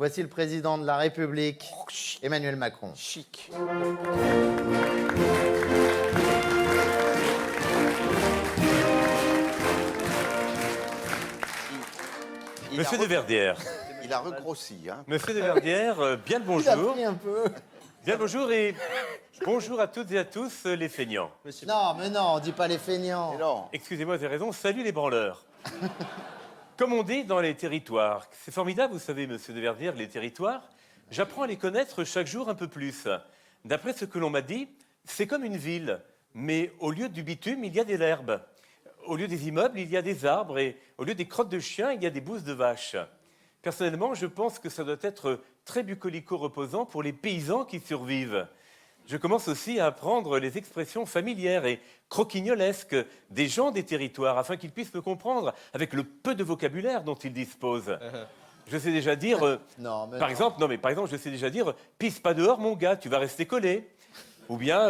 Voici le président de la République, Emmanuel Macron. Chic. Monsieur de Verdière. Il a regrossi, hein. Monsieur de Verdière, bien le Il a bonjour. pris un peu. Bien le bonjour et bonjour à toutes et à tous les feignants. Non, mais non, on dit pas les feignants. Et non. Excusez-moi, j'ai raison, salut les branleurs. Comme on dit dans les territoires, c'est formidable, vous savez, monsieur de Verdière, les territoires, j'apprends à les connaître chaque jour un peu plus. D'après ce que l'on m'a dit, c'est comme une ville, mais au lieu du bitume, il y a de l'herbe. Au lieu des immeubles, il y a des arbres, et au lieu des crottes de chiens, il y a des bousses de vaches. Personnellement, je pense que ça doit être très bucolico-reposant pour les paysans qui survivent. Je commence aussi à apprendre les expressions familières et croquignolesques des gens des territoires afin qu'ils puissent me comprendre avec le peu de vocabulaire dont ils disposent. Je sais déjà dire, Non, mais par non. exemple, je sais déjà dire, pisse pas dehors mon gars, tu vas rester collé. Ou bien,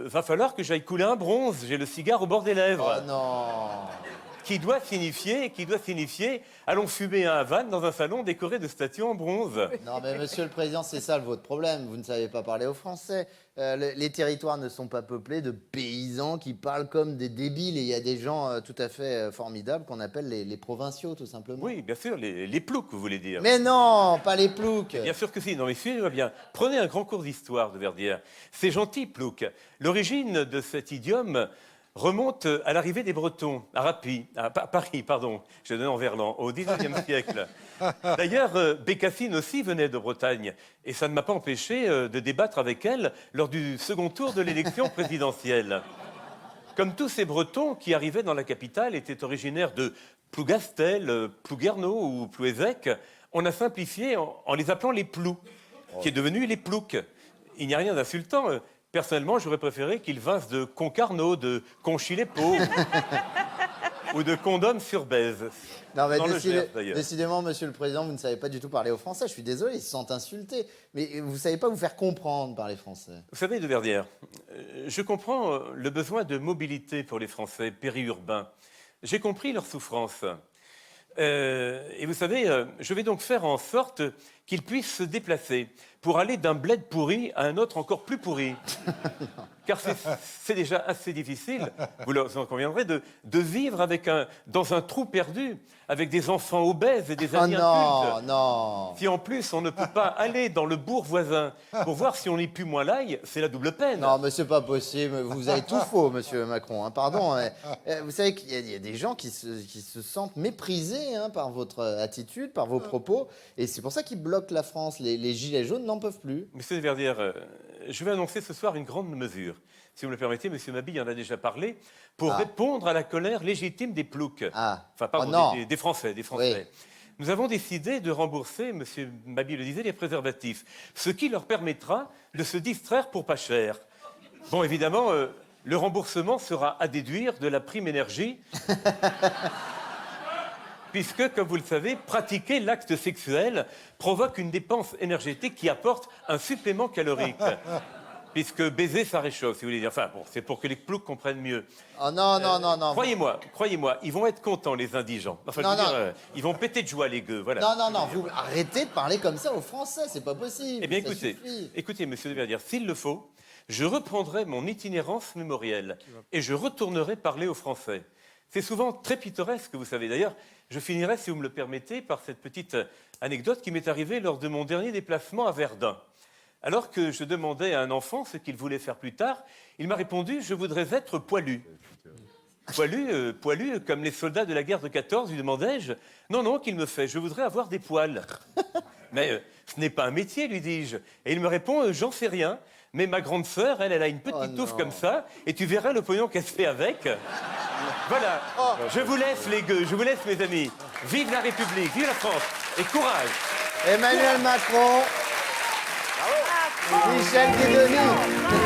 va falloir que j'aille couler un bronze, j'ai le cigare au bord des lèvres. Oh non. Qui doit signifier, allons fumer un Havane dans un salon décoré de statues en bronze. Non, mais monsieur le président, c'est ça votre problème. Vous ne savez pas parler au français. Les territoires ne sont pas peuplés de paysans qui parlent comme des débiles. Et il y a des gens tout à fait formidables qu'on appelle les provinciaux, tout simplement. Oui, bien sûr, les ploucs, vous voulez dire. Mais non, pas les ploucs. Bien sûr que si. Non, mais suivez-moi bien. Prenez un grand cours d'histoire de Verdière. C'est gentil, plouc. L'origine de cet idiome remonte à l'arrivée des Bretons, à Paris, pardon, je donne en verlan, au XIXe siècle. D'ailleurs, Bécassine aussi venait de Bretagne, et ça ne m'a pas empêché de débattre avec elle lors du second tour de l'élection présidentielle. Comme tous ces Bretons qui arrivaient dans la capitale étaient originaires de Plougastel, Plouguerneau ou Plouézec, on a simplifié en les appelant les Plous, qui est devenu les Ploucs. Il n'y a rien d'insultant. Personnellement, j'aurais préféré qu'ils vinssent de Concarneau, de Conchy-les-Paux ou de Condom-sur-Bèze. Non, mais Dans le Gers, d'ailleurs. décidément, monsieur le président, vous ne savez pas du tout parler au français. Je suis désolé, ils se sentent insultés. Mais vous ne savez pas vous faire comprendre par les Français. Vous savez, de Verdière, je comprends le besoin de mobilité pour les Français périurbains. J'ai compris leur souffrance. Et vous savez, je vais donc faire en sorte qu'ils puissent se déplacer pour aller d'un bled pourri à un autre encore plus pourri. Car c'est déjà assez difficile, vous en conviendrez, de vivre dans un trou perdu, avec des enfants obèses et des amis Oh incultes. non. Si en plus on ne peut pas aller dans le bourg voisin pour voir si on n'est plus moins l'ail, c'est la double peine. Non, mais c'est pas possible. Vous avez tout faux, monsieur Macron. Hein. Pardon. Vous savez qu'il y a des gens qui se sentent méprisés par votre attitude, par vos propos. Et c'est pour ça qu'ils bloquent la France. Les gilets jaunes n'en peuvent plus. Monsieur de Verdière, je vais annoncer ce soir une grande mesure. Si vous me le permettez, monsieur Mabille en a déjà parlé, pour répondre à la colère légitime des ploucs. Ah. Enfin, pardon, Oh non. des Français. Oui. Nous avons décidé de rembourser, monsieur Mabille le disait, les préservatifs, ce qui leur permettra de se distraire pour pas cher. Bon, évidemment, le remboursement sera à déduire de la prime énergie, puisque, comme vous le savez, pratiquer l'acte sexuel provoque une dépense énergétique qui apporte un supplément calorique. Puisque baiser, ça réchauffe, si vous voulez dire. Enfin, bon, c'est pour que les ploucs comprennent mieux. Oh non, non. Croyez-moi, ils vont être contents, les indigents. Enfin, Non, je veux non. dire, ils vont péter de joie, les gueux, voilà. Non, vous arrêtez de parler comme ça aux Français, c'est pas possible. Eh bien, Ça suffit. écoutez, monsieur de Verdière, s'il le faut, je reprendrai mon itinérance mémorielle et je retournerai parler aux Français. C'est souvent très pittoresque, vous savez. D'ailleurs, je finirai, si vous me le permettez, par cette petite anecdote qui m'est arrivée lors de mon dernier déplacement à Verdun. Alors que je demandais à un enfant ce qu'il voulait faire plus tard, il m'a répondu « Je voudrais être poilu ». Poilu, comme les soldats de la guerre de 14, lui demandai-je. Non, qu'il me fait, je voudrais avoir des poils. Mais ce n'est pas un métier, lui dis-je. Et il me répond, j'en sais rien, mais ma grande sœur, elle a une petite touffe comme ça, et tu verras le pognon qu'elle se fait avec. Voilà, je vous laisse les gueux, je vous laisse mes amis. Vive la République, vive la France, et courage. Emmanuel Macron, Michel Guédoni.